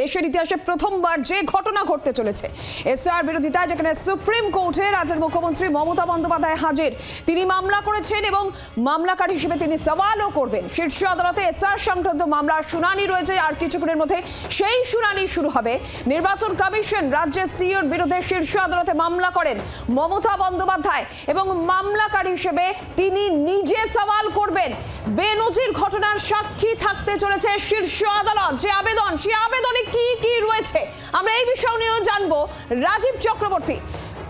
দেশের ইতিহাসে প্রথমবার যে ঘটনা ঘটতে চলেছে এসআর বিরোধিতায়, যেখানে সুপ্রিম কোর্টে রাজ্যের মুখ্যমন্ত্রী মমতা বন্দ্যোপাধ্যায় হাজির। তিনি মামলা করেছেন এবং মামলাকারী হিসেবে তিনি সওয়ালও করবেন। শীর্ষ আদালতে এসআর সংক্রান্ত মামলার শুনানি রয়েছে, আর কিছুক্ষণের মধ্যে সেই শুনানি শুরু হবে। নির্বাচন কমিশন রাজ্যের সিইওর বিরুদ্ধে শীর্ষ আদালতে মামলা করেন মমতা বন্দ্যোপাধ্যায় এবং মামলাকারী হিসেবে তিনি নিজে সওয়াল করবেন। বেনজির ঘটনার সাক্ষী থাকতে চলেছে শীর্ষ আদালত। যে আবেদন, সেই আবেদনে কি কি রয়েছে আমরা এই বিষয় নিয়েও জানবো। রাজীব চক্রবর্তী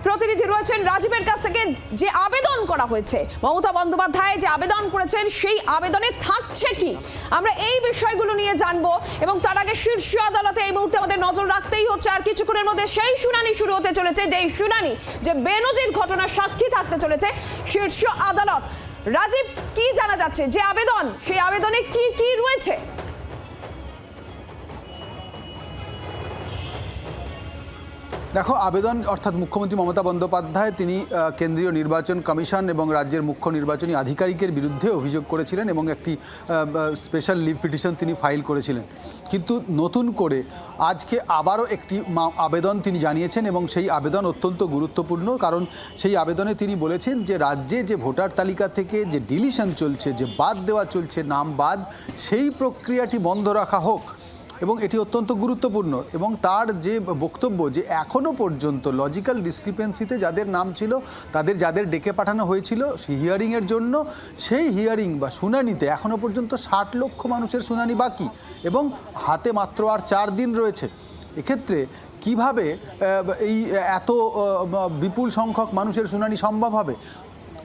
প্রতিনিধি রয়েছেন, রাজীবের কাছ থেকে যে আবেদন করা হয়েছে, মমতা বন্দ্যোপাধ্যায় যে আবেদন করেছেন সেই আবেদনে থাকছে কি, আমরা এই বিষয়গুলো নিয়ে জানবো। এবং তার আগে শীর্ষ আদালতে এই মুহূর্তে আমাদের নজর রাখতেই হচ্ছে, আর কিছুক্ষণের মধ্যে সেই শুনানি শুরু হতে চলেছে, যেই শুনানি যে বেনজির ঘটনার সাক্ষী থাকতে চলেছে শীর্ষ আদালত। রাজীব, কি জানা যাচ্ছে যে আবেদন, সেই আবেদনে কি কি রয়েছে? দেখো, আবেদন অর্থাৎ মুখ্যমন্ত্রী মমতা বন্দ্যোপাধ্যায় তিনি কেন্দ্রীয় নির্বাচন কমিশন এবং রাজ্যের মুখ্য নির্বাচনী আধিকারিকের বিরুদ্ধে অভিযোগ করেছিলেন এবং একটি স্পেশাল লিভ পিটিশন তিনি ফাইল করেছিলেন। কিন্তু নতুন করে আজকে আবারও একটি আবেদন তিনি জানিয়েছেন এবং সেই আবেদন অত্যন্ত গুরুত্বপূর্ণ, কারণ সেই আবেদনে তিনি বলেছেন যে রাজ্যে যে ভোটার তালিকা থেকে যে ডিলিশন চলছে, যে বাদ দেওয়া চলছে, নাম বাদ, সেই প্রক্রিয়াটি বন্ধ রাখা হোক। এবং এটি অত্যন্ত গুরুত্বপূর্ণ। এবং তার যে বক্তব্য যে এখনও পর্যন্ত লজিক্যাল ডিসক্রিপেন্সিতে যাদের নাম ছিল, যাদের ডেকে পাঠানো হয়েছিল হিয়ারিংয়ের জন্য, সেই হিয়ারিং বা শুনানিতে এখনও পর্যন্ত 60 লক্ষ মানুষের শুনানি বাকি এবং হাতে মাত্র আর 4 দিন রয়েছে। এক্ষেত্রে কিভাবে এই এত বিপুল সংখ্যক মানুষের শুনানি সম্ভব হবে?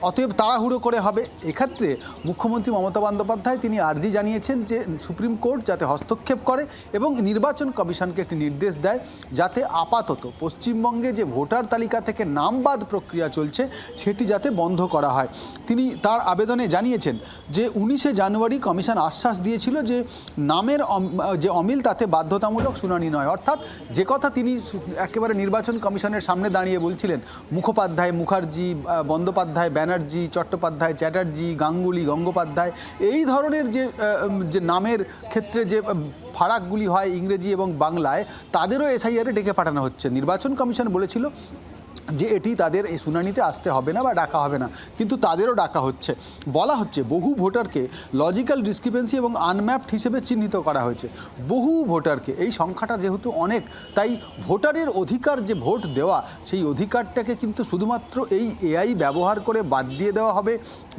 অতএব তাড়াহুড়ো করে হবে। এক্ষেত্রে মুখ্যমন্ত্রী মমতা বন্দ্যোপাধ্যায় তিনি আর্জি জানিয়েছেন যে সুপ্রিম কোর্ট যাতে হস্তক্ষেপ করে এবং নির্বাচন কমিশনকে একটি নির্দেশ দেয় যাতে আপাতত পশ্চিমবঙ্গে যে ভোটার তালিকা থেকে নাম বাদ প্রক্রিয়া চলছে সেটি যাতে বন্ধ করা হয়। তিনি তার আবেদনে জানিয়েছেন যে 19শে জানুয়ারি কমিশন আশ্বাস দিয়েছিল যে নামের যে অমিল তাতে বাধ্যতামূলক শুনানি নয়। অর্থাৎ যে কথা তিনি একেবারে নির্বাচন কমিশনের সামনে দাঁড়িয়ে বলছিলেন, মুখোপাধ্যায়, মুখার্জি, বন্দ্যোপাধ্যায়, ব্যানার্জি, চট্টোপাধ্যায়, চ্যাটার্জি, গাঙ্গুলি, গঙ্গোপাধ্যায়, এই ধরনের যে নামের ক্ষেত্রে যে ফারাকগুলি হয় ইংরেজি এবং বাংলায়, তাদেরও এসআইআরে ডেকে পাঠানো হচ্ছে। নির্বাচন কমিশন বলেছিল যে এটি তাদের এই শুনানিতে আসতে হবে না বা ডাকা হবে না, কিন্তু তাদেরও ডাকা হচ্ছে। বলা হচ্ছে বহু ভোটারকে লজিক্যাল ডিসক্রিপেন্সি এবং আনম্যাপড হিসেবে চিহ্নিত করা হয়েছে। বহু ভোটারকে, এই সংখ্যাটা যেহেতু অনেক, তাই ভোটারের অধিকার যে ভোট দেওয়া, সেই অধিকারটাকে কিন্তু শুধুমাত্র এই এআই ব্যবহার করে বাদ দিয়ে দেওয়া হবে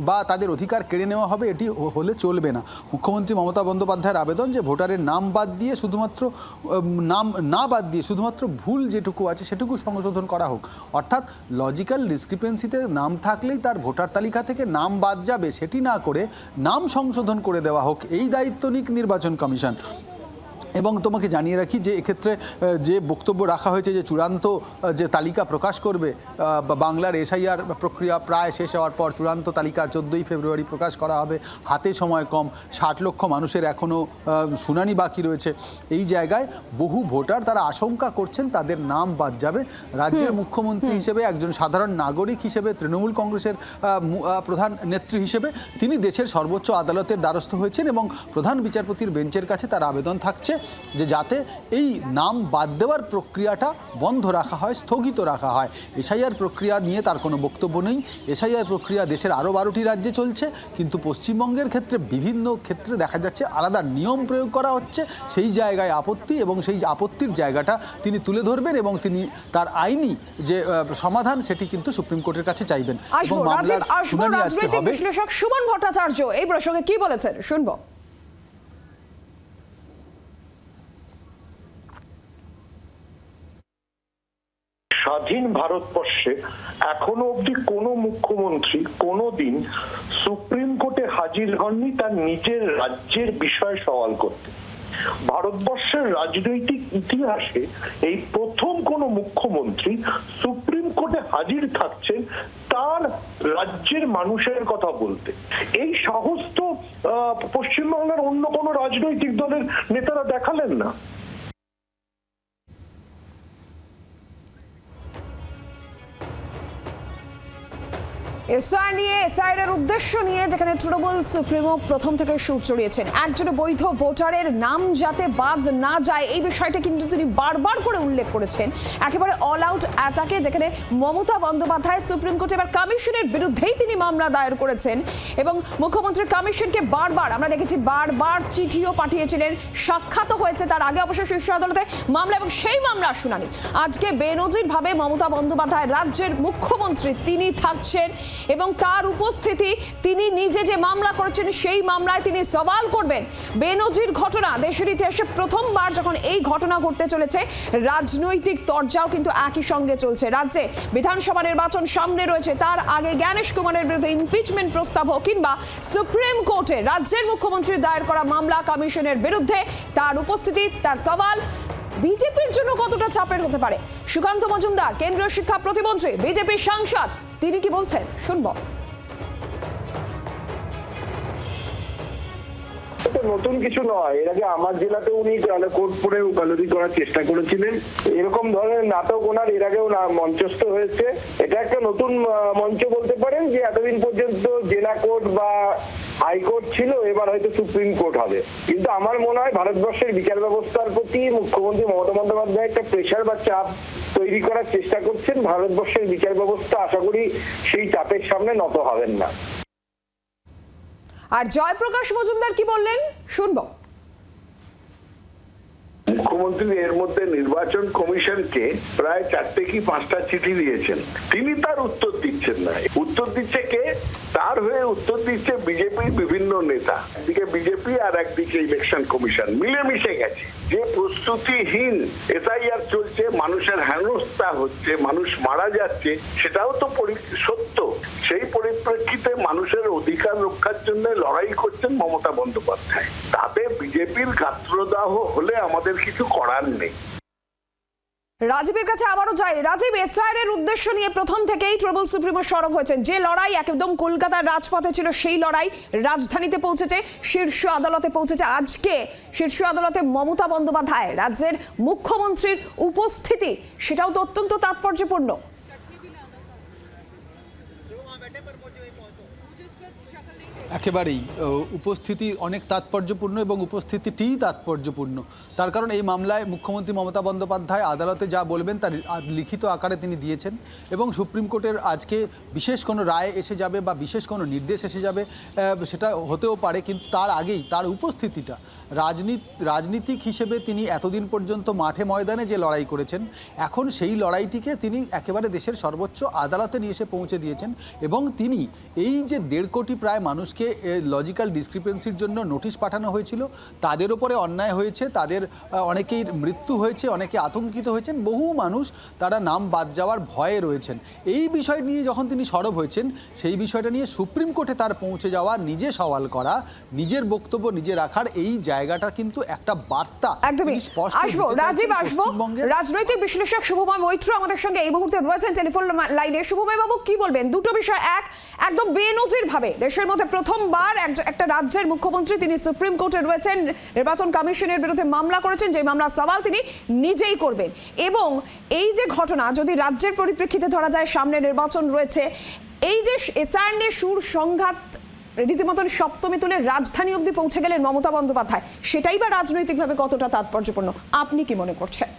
বা তাদের অধিকার কেড়ে নেওয়া হবে, এটি হলে চলবে না। মুখ্যমন্ত্রী মমতা বন্দ্যোপাধ্যায়ের আবেদন যে ভোটারের নাম বাদ দিয়ে শুধুমাত্র নাম না বাদ দিয়ে শুধুমাত্র ভুল যেটুকু আছে সেটুকু সংশোধন করা হোক। অর্থাৎ লজিক্যাল ডিসক্রিপেন্সিতে নাম থাকলেই তার ভোটার তালিকা থেকে নাম বাদ যাবে, সেটি না করে নাম সংশোধন করে দেওয়া হোক, এই দায়িত্ব নিক নির্বাচন কমিশন। এবং তোমাকে জানিয়ে রাখি যে এক্ষেত্রে যে বক্তব্য রাখা হয়েছে যে চূড়ান্ত যে তালিকা প্রকাশ করবে, বাংলার এসআইআর প্রক্রিয়া প্রায় শেষ হওয়ার পর চূড়ান্ত তালিকা 14ই ফেব্রুয়ারি প্রকাশ করা হবে। হাতে সময় কম, 60 লক্ষ মানুষের এখনও শুনানি বাকি রয়েছে। এই জায়গায় বহু ভোটার তারা আশঙ্কা করছেন তাদের নাম বাদ যাবে। রাজ্যের মুখ্যমন্ত্রী হিসেবে, একজন সাধারণ নাগরিক হিসেবে, তৃণমূল কংগ্রেসের প্রধান নেত্রী হিসেবে তিনি দেশের সর্বোচ্চ আদালতের দ্বারস্থ হয়েছেন এবং প্রধান বিচারপতির বেঞ্চের কাছে তার আবেদন থাকছে যে যাতে এই নাম বাদ দেওয়ার প্রক্রিয়াটা বন্ধ রাখা হয়, স্থগিত রাখা হয়। এসআইআর প্রক্রিয়া নিয়ে তার কোনো বক্তব্য নেই। এসআইআর প্রক্রিয়া দেশের আরও 12টি রাজ্যে চলছে, কিন্তু পশ্চিমবঙ্গের ক্ষেত্রে বিভিন্ন ক্ষেত্রে দেখা যাচ্ছে আলাদা নিয়ম প্রয়োগ করা হচ্ছে। সেই জায়গায় আপত্তি এবং সেই আপত্তির জায়গাটা তিনি তুলে ধরবেন এবং তিনি তার আইনি যে সমাধান সেটি কিন্তু সুপ্রিম কোর্টের কাছে চাইবেন। এবং মামলার শুনানি আজকে হবে। বিশ্লেষক সুমন ভট্টাচার্য এই প্রসঙ্গে কি বলেছেন শুনবো। স্বাধীন ভারতবর্ষে এখনো অবধি কোনো মুখ্যমন্ত্রী কোনোদিন সুপ্রিম কোর্টে হাজির হননি তার নিজের রাজ্যের বিষয়ে সওয়াল করতে। ভারতবর্ষের রাজনৈতিক ইতিহাসে এই প্রথম কোন মুখ্যমন্ত্রী সুপ্রিম কোর্টে হাজির থাকছেন তার রাজ্যের মানুষের কথা বলতে। এই সাহস তো পশ্চিমবাংলার অন্য কোনো রাজনৈতিক দলের নেতারা দেখালেন না। এসআইআর নিয়ে এসআইআর উদ্দেশ্য নিয়ে যেখানে তৃণমূল সুপ্রিমো প্রথম থেকে সুর চড়িয়েছেন, একজন বৈধ ভোটারের নাম যাতে বাদ না যায় এই বিষয়টা কিন্তু তিনি বারবার করে উল্লেখ করেছেন। একেবারে অল আউট অ্যাটাকে যেখানে মমতা বন্দ্যোপাধ্যায় সুপ্রিম কোর্টে এবার কমিশনের বিরুদ্ধেই তিনি মামলা দায়ের করেছেন এবং মুখ্যমন্ত্রী কমিশনকে বারবার আমরা দেখেছি বারবার চিঠিও পাঠিয়েছিলেন, সাক্ষাৎও হয়েছে। তার আগে অবশ্য শীর্ষ আদালতে মামলা এবং সেই মামলার শুনানি আজকে বেনজিরভাবে মমতা বন্দ্যোপাধ্যায় রাজ্যের মুখ্যমন্ত্রী তিনি থাকছেন এবং তার উপস্থিতি তিনি নিজে যে মামলা করেছেন সেই মামলায় তিনি সওয়াল করবেন। বেনজির ঘটনা, দেশের ইতিহাসে প্রথমবার যখন এই ঘটনা ঘটতে চলেছে, রাজনৈতিক তরজাও কিন্তু একই সঙ্গে চলছে। রাজ্যে বিধানসভা নির্বাচন সামনে রয়েছে, তার আগে জ্ঞানেশ কুমারের বিরুদ্ধে ইমপিচমেন্ট প্রস্তাব হোক কিংবা সুপ্রিম কোর্টে রাজ্যের মুখ্যমন্ত্রী দায়ের করা মামলা কমিশনের বিরুদ্ধে, তার উপস্থিতি, তার সওয়াল বিজেপির জন্য কতটা চাপের হতে পারে। সুকান্ত মজুমদার কেন্দ্রীয় শিক্ষা প্রতিমন্ত্রী, বিজেপির সাংসদ, তিনি কি বলছেন শুনবো। নতুন কিছু নয়, এর আগে আমার জেলাতে উনি কোর্ট পড়ে ওকালতি করার চেষ্টা করেছিলেন। এরকম ধরনের নাটক ওনার এর আগেও মঞ্চস্থ হয়েছে। এটা একটা নতুন মঞ্চ বলতে পারেন, যে এতদিন পর্যন্ত জেলা কোর্ট বা হাইকোর্ট ছিল, এবার হয়তো সুপ্রিম কোর্ট হবে। কিন্তু আমার মনে হয় ভারতবর্ষের বিচার ব্যবস্থার প্রতি মুখ্যমন্ত্রী মমতা বন্দ্যোপাধ্যায় একটা প্রেশার বা চাপ তৈরি করার চেষ্টা করছেন। ভারতবর্ষের বিচার ব্যবস্থা আশা করি সেই চাপের সামনে নত হবেন না। আর জয়প্রকাশ মজুমদার কি বললেন শুনবো। মুখ্যমন্ত্রী এর মধ্যে নির্বাচন কমিশনকে প্রায় 4টে কি 5টা চিঠি দিয়েছেন, তিনি তার উত্তর দিচ্ছেন না। উত্তর দিচ্ছে কে? তার হয়ে উত্তর দিচ্ছে বিজেপির বিভিন্ন নেতা। একদিকে বিজেপি আর একদিকে ইলেকশন কমিশন মিলেমিশে গেছে। যে প্রস্তুতিহীন এসআইআর চলছে, মানুষের হেনস্থা হচ্ছে, মানুষ মারা যাচ্ছে, সেটাও তো সত্য। সেই পরিপ্রেক্ষিতে মানুষের অধিকার রক্ষার জন্য লড়াই করছেন মমতা বন্দ্যোপাধ্যায়। তাতে বিজেপির গাত্রদাহ হলে আমাদের কিছু করার নেই। রাজীবের কাছে আবারও যাই। রাজীব, এসআইআর এর উদ্দেশ্য নিয়ে প্রথম থেকেই তৃণমূল সুপ্রিমো সরব হয়েছেন। যে লড়াই একদম কলকাতার রাজপথে ছিল, সেই লড়াই রাজধানীতে পৌঁছেছে, শীর্ষ আদালতে পৌঁছেছে। আজকে শীর্ষ আদালতে মমতা বন্দ্যোপাধ্যায় রাজ্যের মুখ্যমন্ত্রীর উপস্থিতি, সেটাও তো অত্যন্ত তাৎপর্যপূর্ণ। একেবারেই উপস্থিতি অনেক তাৎপর্যপূর্ণ এবং উপস্থিতিটিই তাৎপর্যপূর্ণ। তার কারণ এই মামলায় মুখ্যমন্ত্রী মমতা বন্দ্যোপাধ্যায় আদালতে যা বলবেন তার লিখিত আকারে তিনি দিয়েছেন এবং সুপ্রিম কোর্টের আজকে বিশেষ কোনো রায় এসে যাবে বা বিশেষ কোনো নির্দেশ এসে যাবে সেটা হতেও পারে, কিন্তু তার আগেই তার উপস্থিতিটা রাজনীতিক হিসেবে তিনি এতদিন পর্যন্ত মাঠে ময়দানে যে লড়াই করেছেন, এখন সেই লড়াইটিকে তিনি একেবারে দেশের সর্বোচ্চ আদালতে নিয়ে এসে পৌঁছে দিয়েছেন এবং তিনি এই যে 1.5 কোটি প্রায় মানুষকে লজিক্যাল ডিসক্রিপেন্সির জন্য নোটিশ পাঠানো হয়েছিল, তাদের উপরে অন্যায় হয়েছে, তাদের অনেকেই মৃত্যু হয়েছে, অনেকে আতঙ্কিত হয়েছেন, বহু মানুষ তারা নাম বাদ যাওয়ার ভয়ে রয়েছেন। এই বিষয় নিয়ে যখন তিনি সরব হয়েছেন, সেই বিষয়টা নিয়ে সুপ্রিম কোর্টে তার পৌঁছে যাওয়া, নিজে সওয়াল করা, নিজের বক্তব্য নিজে রাখার এই জায়গাটা কিন্তু একটা বার্তা। একদমই আসবো রাজীব, আসবো। রাজনৈতিক বিশ্লেষক শুভময় মৈত্র আমাদের সঙ্গে এই মুহূর্তে রয়েছেন টেলিফোন লাইনে। শুভময় বাবু, কি বলবেন? দুটো বিষয়। একদম বেনজির ভাবে দেশের মধ্যে প্রথমবার একটা রাজ্যের মুখ্যমন্ত্রী তিনি সুপ্রিম কোর্টে রয়েছেন, নির্বাচন কমিশনের বিরুদ্ধে মামলা করেছেন, যে মামলার সওয়াল তিনি নিজেই করবেন। এবং এই যে ঘটনা যদি রাজ্যের পরিপ্রেক্ষিতে ধরা যায়, সামনে নির্বাচন রয়েছে, এই যে এসআইআর নিয়ে সুর সংঘাত রীতিমতন সপ্তমী তুলে রাজধানী অবধি পৌঁছে গেলেন মমতা বন্দ্যোপাধ্যায়, সেটাই বা রাজনৈতিকভাবে কতটা তাৎপর্যপূর্ণ আপনি কি মনে করছেন?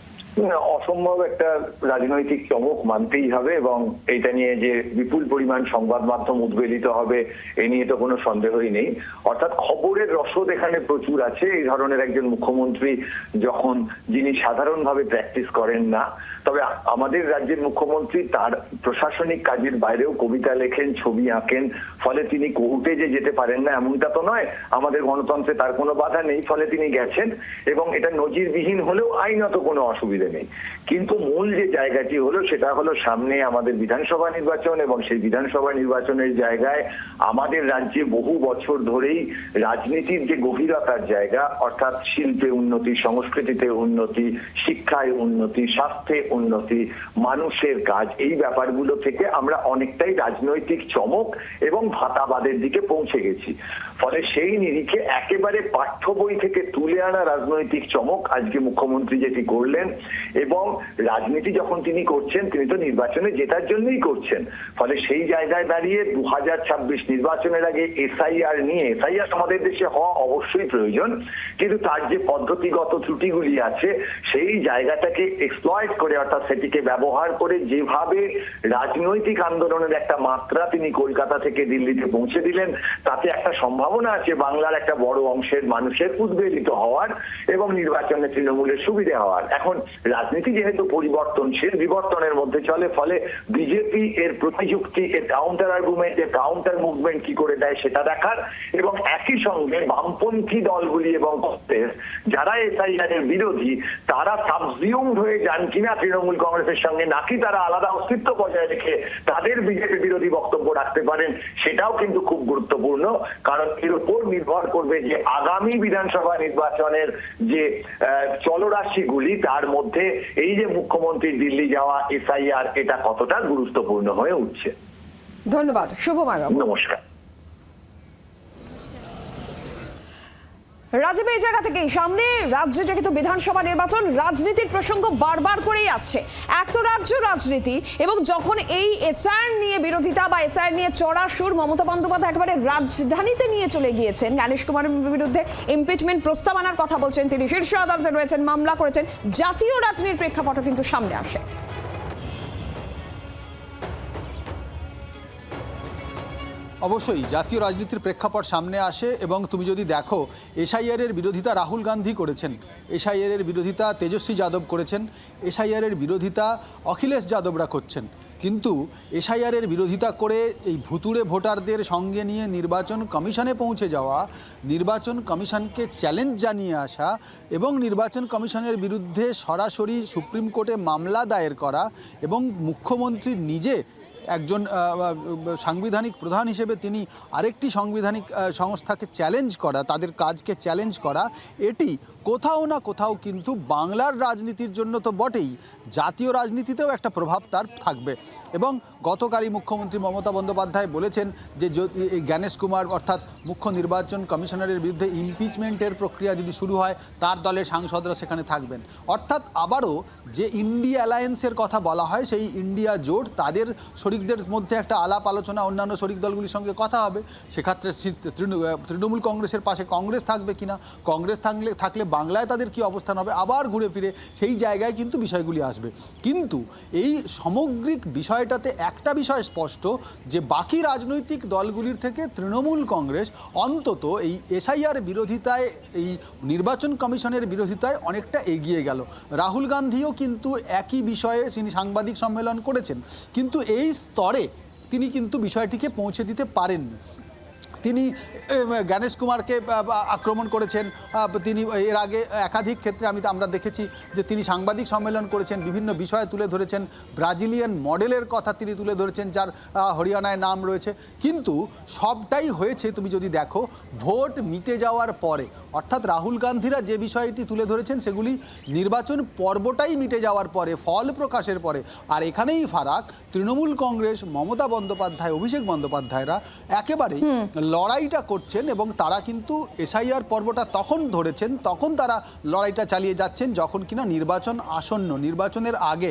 অসম্ভব একটা রাজনৈতিক চমক মানতেই হবে এবং এটা নিয়ে যে বিপুল পরিমাণ সংবাদ মাধ্যম উদ্বেলিত হবে এ নিয়ে তো কোনো সন্দেহই নেই। অর্থাৎ খবরের রসদ এখানে প্রচুর আছে। এই ধরনের একজন মুখ্যমন্ত্রী যখন, যিনি সাধারণভাবে প্র্যাকটিস করেন না, তবে আমাদের রাজ্যের মুখ্যমন্ত্রী তার প্রশাসনিক কাজের বাইরেও কবিতা লেখেন, ছবি আঁকেন, ফলে তিনি কোর্টে যে যেতে পারেন না এমনটা তো নয়। আমাদের গণতন্ত্রে তার কোনো বাধা নেই, ফলে তিনি গেছেন এবং এটা নজিরবিহীন হলেও আইনত কোনো অসুবিধা নেই। কিন্তু মূল যে জায়গাটি হলো সেটা হলো সামনে আমাদের বিধানসভা নির্বাচন এবং সেই বিধানসভা নির্বাচনের জায়গায় আমাদের রাজ্যে বহু বছর ধরেই রাজনীতির যে গভীরতার জায়গা, অর্থাৎ শিল্পে উন্নতি, সংস্কৃতিতে উন্নতি, শিক্ষায় উন্নতি, স্বাস্থ্যে উন্নতি, মানুষের কাজ, এই ব্যাপারগুলো থেকে আমরা অনেকটাই রাজনৈতিক চমক এবং ভাতাবাদের দিকে পৌঁছে গেছি। ফলে সেই নিরিখে একেবারে পাঠ্য বই থেকে তুলে আনা রাজনৈতিক চমক আজকে মুখ্যমন্ত্রী যেটি করলেন, এবং রাজনীতি যখন তিনি করছেন তিনি তো নির্বাচনে জেতার জন্যই করছেন। ফলে সেই জায়গায় দাঁড়িয়ে 2026 নির্বাচনের আগে এসআইআর নিয়ে, এসআইআর আমাদের দেশে হওয়া অবশ্যই প্রয়োজন, কিন্তু তার যে পদ্ধতিগত ত্রুটিগুলি আছে সেই জায়গাটাকে এক্সপ্লয়েট করে, অর্থাৎ সেটিকে ব্যবহার করে যেভাবে রাজনৈতিক আন্দোলনের একটা মাত্রা তিনি কলকাতা থেকে দিল্লিতে পৌঁছে দিলেন, তাতে একটা সম্ভাবনা আছে বাংলার একটা বড় অংশের মানুষের উদ্বেলিত হওয়ার এবং নির্বাচনে তৃণমূলের সুবিধা হওয়ার। এখন রাজনীতি যেহেতু পরিবর্তনশীল, বিবর্তনের মধ্যে চলে, ফলে বিজেপি এর প্রতিযুক্তি, এর কাউন্টার আর্গুমেন্ট, এর কাউন্টার মুভমেন্ট কি করে দেয় সেটা দেখার, এবং একই সঙ্গে বামপন্থী দলগুলি এবং কংগ্রেস যারা এসআইআর এর বিরোধী তারা সাবজিউমড হয়ে যান কিনা তৃণমূল কংগ্রেসের সঙ্গে, নাকি তারা আলাদা অস্তিত্ব বজায় রেখে তাদের বিজেপি বিরোধী বক্তব্য রাখতে পারেন, সেটাও কিন্তু খুব গুরুত্বপূর্ণ। কারণ এর উপর নির্ভর করবে যে আগামী বিধানসভা নির্বাচনের যে চলরাশিগুলি, তার মধ্যে এই যে মুখ্যমন্ত্রীর দিল্লি যাওয়া, এসআইআর, এটা কতটা গুরুত্বপূর্ণ হয়ে উঠছে। ধন্যবাদ শুভময় বাবু। নমস্কার। রাজীব, এই জায়গা থেকেই সামনে রাজ্যে যেহেতু বিধানসভা নির্বাচন, রাজনীতির প্রসঙ্গ বারবার করেই আসছে। এক তো রাজ্য রাজনীতি, এবং যখন এই এসআইআর নিয়ে বিরোধিতা বা এসআইআর নিয়ে চড়া সুর মমতা বন্দ্যোপাধ্যায় একেবারে রাজধানীতে নিয়ে চলে গিয়েছেন, জ্ঞানেশ কুমারের বিরুদ্ধে ইমপিচমেন্ট প্রস্তাব আনার কথা বলছেন, তিনি শীর্ষ আদালতে রয়েছেন, মামলা করেছেন, জাতীয় রাজনীতির প্রেক্ষাপটও কিন্তু সামনে আসে। অবশ্যই জাতীয় রাজনীতির প্রেক্ষাপট সামনে আসে, এবং তুমি যদি দেখো এসআইআরের বিরোধিতা রাহুল গান্ধী করেছেন, এসআইআরের বিরোধিতা তেজস্বী যাদব করেছেন, এসআইআরের বিরোধিতা অখিলেশ যাদবরা করছেন, কিন্তু এসআইআরের বিরোধিতা করে এই ভুতুড়ে ভোটারদের সঙ্গে নিয়ে নির্বাচন কমিশনে পৌঁছে যাওয়া, নির্বাচন কমিশনকে চ্যালেঞ্জ জানিয়ে আসা এবং নির্বাচন কমিশনের বিরুদ্ধে সরাসরি সুপ্রিম কোর্টে মামলা দায়ের করা, এবং মুখ্যমন্ত্রী নিজে একজন সাংবিধানিক প্রধান হিসেবে তিনি আরেকটি সাংবিধানিক সংস্থাকে চ্যালেঞ্জ করা, তাদের কাজকে চ্যালেঞ্জ করা, এটি কোথাও না কোথাও কিন্তু বাংলার রাজনীতির জন্য তো বটেই, জাতীয় রাজনীতিতেও একটা প্রভাব তার থাকবে। এবং গতকালই মুখ্যমন্ত্রী মমতা বন্দ্যোপাধ্যায় বলেছেন যে জ্ঞানেশ কুমার অর্থাৎ মুখ্য নির্বাচন কমিশনারের বিরুদ্ধে ইমপিচমেন্টের প্রক্রিয়া যদি শুরু হয়, তার দলের সাংসদরা সেখানে থাকবেন। অর্থাৎ আবারও যে ইন্ডিয়া অ্যালায়েন্সের কথা বলা হয়, সেই ইন্ডিয়া জোট, তাদের শরিকদের মধ্যে একটা আলাপ আলোচনা অন্যান্য শরিক দলগুলির সঙ্গে কথা হবে। সেক্ষেত্রে তৃণমূল কংগ্রেসের পাশে কংগ্রেস থাকবে কিনা, কংগ্রেস থাকলে বাংলায় তাদের কি অবস্থান হবে, আবার ঘুরে ফিরে সেই জায়গায় কিন্তু বিষয়গুলি আসবে। কিন্তু এই সামগ্রিক বিষয়টাতে একটা বিষয় স্পষ্ট, যে বাকি রাজনৈতিক দলগুলির থেকে তৃণমূল কংগ্রেস অন্তত এই এসআইআর বিরোধিতায়, এই নির্বাচন কমিশনের বিরোধিতায় অনেকটা এগিয়ে গেল। রাহুল গান্ধীও কিন্তু একই বিষয়ে তিনি সাংবাদিক সম্মেলন করেছেন, কিন্তু এই স্তরে তিনি কিন্তু বিষয়টিকে পৌঁছে দিতে পারেননি। তিনি জ্ঞানেশ কুমারকে আক্রমণ করেছেন, তিনি এর আগে একাধিক ক্ষেত্রে আমরা দেখেছি যে তিনি সাংবাদিক সম্মেলন করেছেন, বিভিন্ন বিষয় তুলে ধরেছেন, ব্রাজিলিয়ান মডেলের কথা তিনি তুলে ধরেছেন, যার হরিয়ানায় নাম রয়েছে। কিন্তু সবটাই হয়েছে তুমি যদি দেখো ভোট মিটে যাওয়ার পরে, অর্থাৎ রাহুল গান্ধীরা যে বিষয়টি তুলে ধরেছেন সেগুলি নির্বাচন পর্বটাই মিটে যাওয়ার পরে, ফল প্রকাশের পরে। আর এখানেই ফারাক, তৃণমূল কংগ্রেস, মমতা বন্দ্যোপাধ্যায়, অভিষেক বন্দ্যোপাধ্যায়রা একেবারেই লড়াইটা করছেন, এবং তারা কিন্তু এসআইআর পর্বটা তখন ধরেছেন, তখন তারা লড়াইটা চালিয়ে যাচ্ছেন যখন কিনা নির্বাচন আসন্ন, নির্বাচনের আগে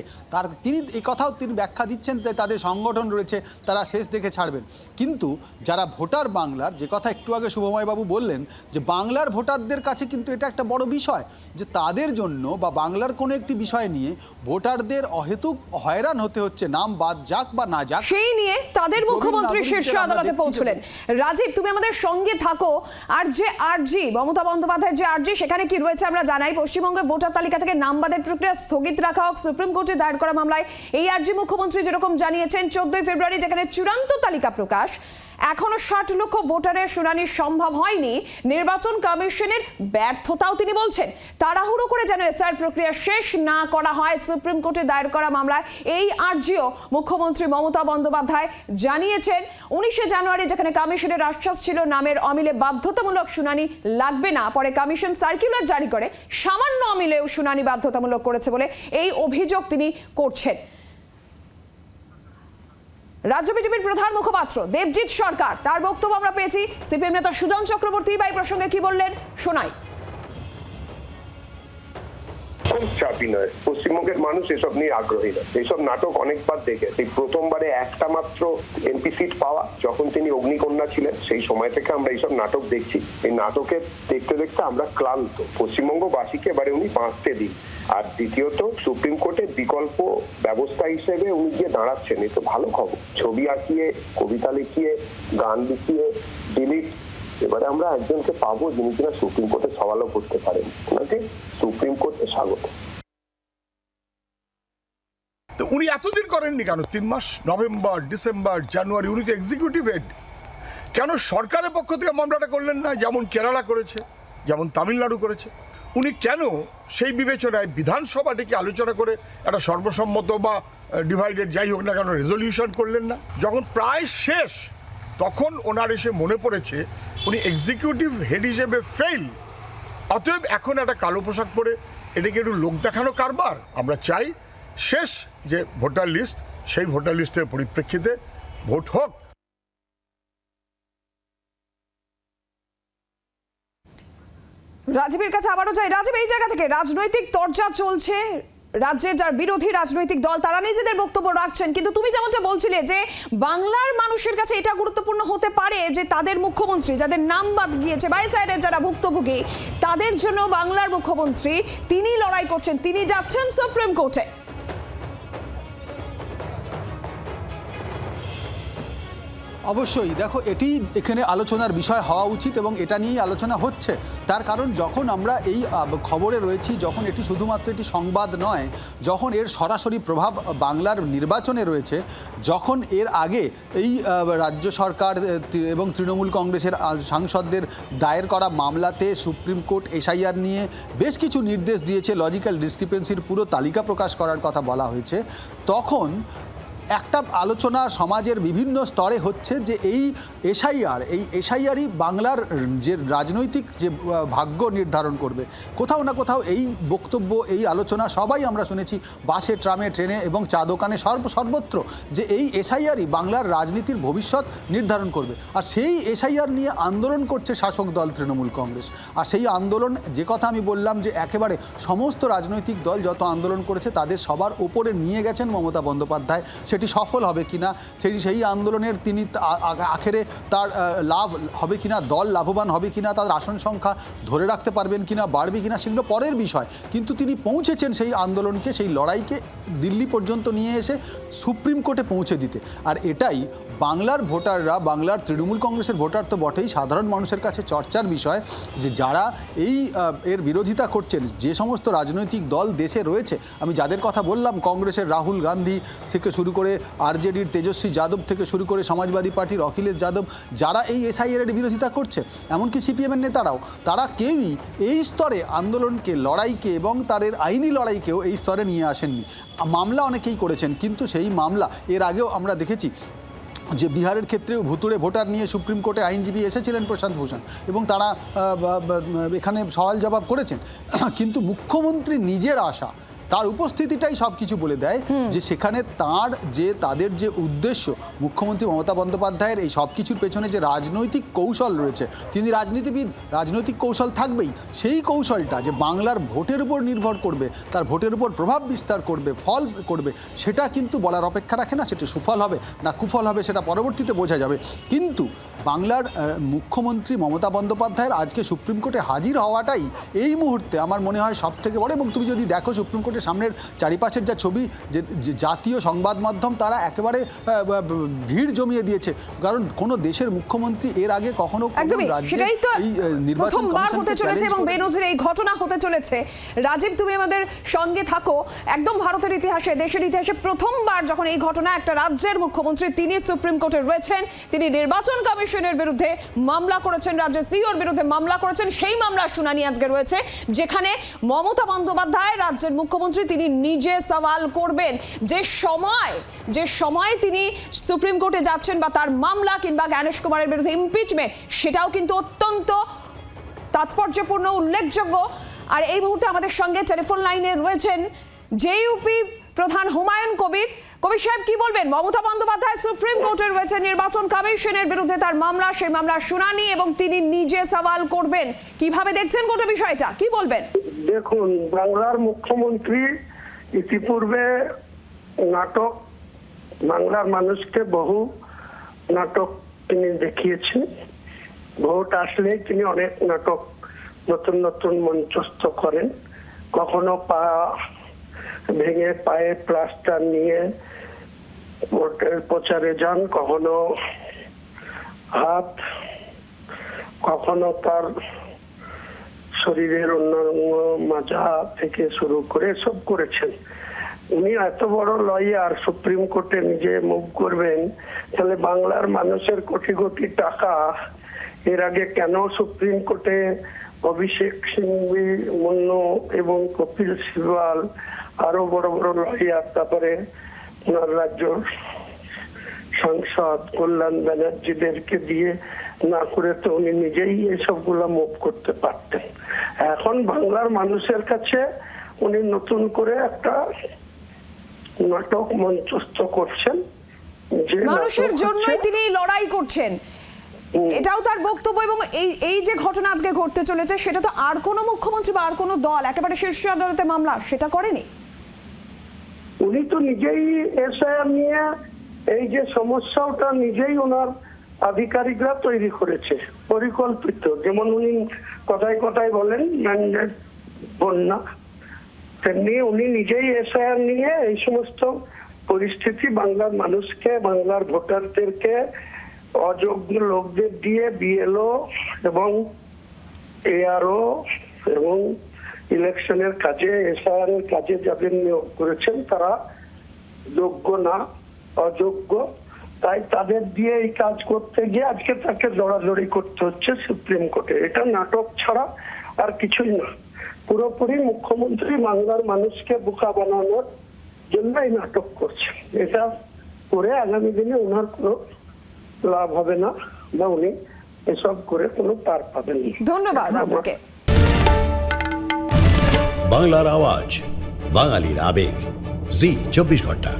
তিনি এই কথাও তিনি ব্যাখ্যা দিচ্ছেন যে তাদের সংগঠন রয়েছে, তারা শেষ দেখে ছাড়বেন। কিন্তু যারা ভোটার বাংলার, যে কথা একটু আগে শুভময়বাবু বললেন, যে বাংলার ভোটারদের কাছে কিন্তু এটা একটা বড় বিষয়, যে তাদের জন্য বা বাংলার কোনো একটি বিষয় নিয়ে ভোটারদের অহেতুক হয়রান হতে হচ্ছে, নাম বাদ যাক বা না যাক, সেই নিয়ে তাদের মুখ্যমন্ত্রী শীর্ষ আদালতে পৌঁছলেন। রাজীব, তুমি আমাদের সঙ্গে থাকো। আর যে আরজি, মমতা বন্দ্যোপাধ্যায়ের যে আরজি, সেখানে কি রয়েছে আমরা জানাই। পশ্চিমবঙ্গের ভোটার তালিকা থেকে নাম বাদের প্রক্রিয়া স্থগিত রাখা হোক, সুপ্রিম কোর্টে দায়ের করা মামলায় এই আরজি মুখ্যমন্ত্রী যেরকম জানিয়েছেন 14 ফেব্রুয়ারি যেখানে চূড়ান্ত তালিকা প্রকাশ, এখনো 60 লক্ষ ভোটারের শুনানি সম্ভব হয়নি, নির্বাচন কমিশনের ব্যর্থতাও তিনি বলছেন। তাড়াহুড়ো করে যেন এসআইআর প্রক্রিয়া শেষ না করা হয়, সুপ্রিম কোর্টে দায়ের করা মামলায় এই আরজিও মুখ্যমন্ত্রী মমতা বন্দ্যোপাধ্যায় জানিয়েছেন। 19 জানুয়ারি যেখানে কমিশনের রাষ্ট্র আশ্বাস ছিল নামের অমিলে বাধ্যতামূলক শুনানি লাগবে না, পরে কমিশন সার্কুলার জারি করে সামান্য অমিলেও শুনানি বাধ্যতামূলক করেছে বলে এই অভিযোগ তিনি করছেন। রাজ্য বিজেপির প্রধান মুখপাত্র দেবজিৎ সরকার, তার বক্তব্য আমরা পেয়েছি। সিপিএম নেতা সুজন চক্রবর্তী বা এই প্রসঙ্গে কি বললেন শোনাই। খুব চাপই নয়, পশ্চিমবঙ্গের মানুষ এসব নিয়ে আগ্রহী না। এইসব নাটক অনেকবার দেখে, এই প্রথমবারে একটা মাত্র এমপি সিট পাওয়া যখন তিনি অগ্নিকন্যা ছিলেন সেই সময় থেকে আমরা এইসব নাটক দেখছি। এই নাটকে দেখতে দেখতে আমরা ক্লান্ত। পশ্চিমবঙ্গবাসীকে এবারে উনি বাঁচতে দিন। আর দ্বিতীয়ত, সুপ্রিম কোর্টের বিকল্প ব্যবস্থা হিসেবে উনি গিয়ে দাঁড়াচ্ছেন, এ তো ভালো খবর। ছবি আঁকিয়ে, কবিতা লিখিয়ে, গান লিখিয়ে, ডিলিট, এবারে আমরা একজনকে পাবো যিনি কিনা সুপ্রিম কোর্টে সওয়ালও করতে পারেন। ওনাকে সুপ্রিম কোর্টে স্বাগত। তো উনি এতদিন করেননি কেন? 3 মাস, নভেম্বর, ডিসেম্বর, জানুয়ারি, উনি তো এক্সিকিউটিভ হেড। কেন সরকারের পক্ষ থেকে মামলাটা করলেন না, যেমন কেরালা করেছে, যেমন তামিলনাড়ু করেছে? উনি কেন সেই বিবেচনায় বিধানসভাটিকে আলোচনা করে একটা সর্বসম্মত বা ডিভাইডেড যাই হোক না কেন রেজলিউশন করলেন না? যখন প্রায় শেষ তখন ওনার এসে মনে পড়েছে উনি এক্সিকিউটিভ হেড হিসেবে ফেল। অতএব এখন একটা কালো পোশাক পরে এটাকে একটু লোক দেখানো কারবার। আমরা চাই শেষ যে ভোটার লিস্ট, সেই ভোটার লিস্টের পরিপ্রেক্ষিতে ভোট হোক। রাজীবের কাছে আবারও যাই। রাজীব, এই জায়গা থেকে রাজনৈতিক তরজা চলছে, রাজ্যের যার বিরোধী রাজনৈতিক দল তারা নিজেদের বক্তব্য রাখছেন, কিন্তু তুমি যেমনটা বলছিলে যে বাংলার মানুষের কাছে এটা গুরুত্বপূর্ণ হতে পারে যে তাদের মুখ্যমন্ত্রী যাদের নাম বাদ গিয়েছে, বাইসাইডের যারা ভুক্তভোগী, তাদের জন্য বাংলার মুখ্যমন্ত্রী তিনি লড়াই করছেন, তিনি যাচ্ছেন সুপ্রিম কোর্টে। অবশ্যই দেখো, এটি এখানে আলোচনার বিষয় হওয়া উচিত এবং এটা নিয়েই আলোচনা হচ্ছে। তার কারণ যখন আমরা এই খবরে রয়েছি, যখন এটি শুধুমাত্র একটি সংবাদ নয়, যখন এর সরাসরি প্রভাব বাংলার নির্বাচনে রয়েছে, যখন এর আগে এই রাজ্য সরকার এবং তৃণমূল কংগ্রেসের সাংসদদের দায়ের করা মামলাতে সুপ্রিম কোর্ট এসআইআর নিয়ে বেশ কিছু নির্দেশ দিয়েছে, লজিক্যাল ডিসক্রিপেন্সির পুরো তালিকা প্রকাশ করার কথা বলা হয়েছে, তখন একটা আলোচনা সমাজের বিভিন্ন স্তরে হচ্ছে যে এই এসআইআরই বাংলার যে রাজনৈতিক যে ভাগ্য নির্ধারণ করবে। কোথাও না কোথাও এই বক্তব্য, এই আলোচনা সবাই আমরা শুনেছি, বাসে, ট্রামে, ট্রেনে এবং চা দোকানে সর্বত্র, যে এই এসআইআরই বাংলার রাজনীতির ভবিষ্যৎ নির্ধারণ করবে। আর সেই এসআইআর নিয়ে আন্দোলন করছে শাসক দল তৃণমূল কংগ্রেস। আর সেই আন্দোলন, যে কথা আমি বললাম যে একেবারে সমস্ত রাজনৈতিক দল যত আন্দোলন করেছে তাদের সবার ওপরে নিয়ে গেছেন মমতা বন্দ্যোপাধ্যায়। সেটি সফল হবে কিনা, সেই আন্দোলনের তিনি আখেরে তার লাভ হবে কিনা, দল লাভবান হবে কিনা, তার আসন সংখ্যা ধরে রাখতে পারবেন কিনা, বাড়বে কিনা, সেগুলো পরের বিষয়। কিন্তু তিনি পৌঁছেছেন সেই আন্দোলনকে, সেই লড়াইকে দিল্লি পর্যন্ত নিয়ে এসে সুপ্রিম কোর্টে পৌঁছে দিতে। আর এটাই বাংলার ভোটাররা, বাংলার তৃণমূল কংগ্রেসের ভোটার তো বটেই, সাধারণ মানুষের কাছে চর্চার বিষয় যে যারা এর বিরোধিতা করছেন, যে সমস্ত রাজনৈতিক দল দেশে রয়েছে, আমি যাদের কথা বললাম, কংগ্রেসের রাহুল গান্ধী থেকে শুরু করে আরজেডির তেজস্বী যাদব থেকে শুরু করে সমাজবাদী পার্টির অখিলেশ যাদব, যারা এই এসআইআর এর বিরোধিতা করছে, এমনকি সিপিএমের নেতারাও, তারা কেউই এই স্তরে আন্দোলনকে, লড়াইকে এবং তাদের আইনি লড়াইকেও এই স্তরে নিয়ে আসেননি। মামলা অনেকেই করেছেন, কিন্তু সেই মামলা এর আগেও আমরা দেখেছি যে বিহারের ক্ষেত্রেও ভুতুড়ে ভোটার নিয়ে সুপ্রিম কোর্টে আইনজীবী এসেছিলেন প্রশান্ত ভূষণ, এবং তারা এখানে সওয়াল জবাব করেছেন। কিন্তু মুখ্যমন্ত্রী নিজের আশা, তার উপস্থিতিটাই সব কিছু বলে দেয় যে সেখানে তাদের যে উদ্দেশ্য, মুখ্যমন্ত্রী মমতা বন্দ্যোপাধ্যায়ের এই সব কিছুর পেছনে যে রাজনৈতিক কৌশল রয়েছে, তিনি রাজনীতিবিদ, রাজনৈতিক কৌশল থাকবেই, সেই কৌশলটা যে বাংলার ভোটের উপর নির্ভর করবে, তার ভোটের উপর প্রভাব বিস্তার করবে, ফল করবে, সেটা কিন্তু বলার অপেক্ষা রাখে না। সেটা সুফল হবে না কুফল হবে সেটা পরবর্তীতে বোঝা যাবে। কিন্তু বাংলার মুখ্যমন্ত্রী মমতা বন্দ্যোপাধ্যায়ের আজকে সুপ্রিম কোর্টে হাজির হওয়াটাই এই মুহূর্তে আমার মনে হয় সব থেকে বড়। এবং তুমি যদি দেখো সুপ্রিম কোর্টের সামনের চারিপাশের যা ছবি, যে জাতীয় সংবাদ মাধ্যম তারা একেবারে ভিড় জমিয়ে দিয়েছে, কারণ কোনো দেশের মুখ্যমন্ত্রী এর আগে কখনো সেটাই তো প্রথমবার হতে চলেছে এবং বেনজির এই ঘটনা হতে চলেছে। রাজীব, তুমি আমাদের সঙ্গে থাকো। একদম ভারতের ইতিহাসে, দেশের ইতিহাসে প্রথমবার যখন এই ঘটনা, একটা রাজ্যের মুখ্যমন্ত্রী তিনি সুপ্রিম কোর্টে রয়েছেন, তিনি নির্বাচন কমিশনের বিরুদ্ধে মামলা করেছেন, রাজ্যের সিইওর বিরুদ্ধে মামলা করেছেন, সেই মামলার শুনানি আজকে রয়েছে, যেখানে মমতা বন্দ্যোপাধ্যায় রাজ্যের মুখ্যমন্ত্রী মুখ্যমন্ত্রী তিনি নিজে সওয়াল করবেন। যে সময় তিনি সুপ্রিম কোর্টে যাচ্ছেন বা তার মামলা কিংবা জ্ঞানেশ কুমারের বিরুদ্ধে ইমপিচমেন্ট, সেটাও কিন্তু অত্যন্ত তাৎপর্যপূর্ণ, উল্লেখযোগ্য। আর এই মুহূর্তে আমাদের সঙ্গে টেলিফোন লাইনে রয়েছেন জেইউপি প্রধান হুমায়ুন কবির। কবির সাহেব, কি বলবেন? মমতা বন্দ্যোপাধ্যায় সুপ্রিম কোর্টে রয়েছে, নির্বাচন কমিশনের বিরুদ্ধে তার মামলা, সেই মামলার শুনানি এবং তিনি নিজে সওয়াল করবেন। কিভাবে দেখছেন গোটা বিষয়টা, কি বলবেন? দেখুন, বাংলার মুখ্যমন্ত্রী ইতিপূর্বে নাটক, বাংলার মানুষকে বহু নাটক তিনি দেখিয়েছেন। ভোট আসলেই তিনি অনেক নাটক নতুন নতুন মঞ্চস্থ করেন। কখনো পা ভেঙে পায়ে প্লাস্টার নিয়ে ভোটের প্রচারে যান, কখনো হাত, কখনো তার শরীরের অন্যান্য মাজা থেকে শুরু করে সব করেছেন। উনি এত বড় লয়ার, সুপ্রিম কোর্টে নিজে মুভ করবেন, তাহলে বাংলার মানুষের কোটি কোটি টাকা এর আগে কেন সুপ্রিম কোর্টে অভিষেক সিংভি, মুন্নু এবং কপিল সিবাল, আরো বড় বড় লয়ার, তারপরে ওনার রাজ্য সাংসদ কল্যাণ ব্যানার্জিদেরকে দিয়ে না করে তো উনি নিজেই এসবগুলো মুভ করতে পারতেন। এখন বাংলার মানুষের কাছে উনি নতুন করে একটা নাটক মঞ্চস্থ করছেন, যে মানুষের জন্যই তিনি লড়াই করছেন, এটাও তার বক্তব্য। এবং এই যে ঘটনা আজকে ঘটতে চলেছে, সেটা তো আর কোনো মুখ্যমন্ত্রী বা আর কোনো দল একেবারে শীর্ষ আদালতে মামলা সেটা করেনি। উনি তো নিজেই এসআইআর নিয়ে এই যে সমস্যা, ওটা নিজেই ওনার আধিকারিকরা তৈরি করেছে, পরিকল্পিত। যেমন উনি কথায় কথায় বলেন ম্যান্ডেট বন্যা, তেমনি উনি নিজেই এসআইআর নিয়ে এই সমস্ত পরিস্থিতি বাংলার মানুষকে, বাংলার ভোটারদেরকে, অযোগ্য লোকদের দিয়ে বিএলও এবং এআরও এবং ইলেকশনের কাজে, এসআইআর এর কাজে যাদের নিয়োগ করেছেন তারা যোগ্য না, অযোগ্য। তাই তাদের দিয়ে এই কাজ করতে গিয়ে আজকে তাকে দৌড়াদৌড়ি করতে হচ্ছে সুপ্রিম কোর্টে। এটা নাটক ছাড়া আর কিছুই না। পুরোপুরি মুখ্যমন্ত্রী বাংলার মানুষকে বোকা বানানোর জন্য এই নাটক করছে। এটা করে আগামী দিনে ওনার কোনো লাভ হবে না, বা উনি এসব করে কোনো পার পাবেন না। ধন্যবাদ আপনাকে। বাংলার আওয়াজ, বাঙালির আবেগ, জি 24 ঘন্টা।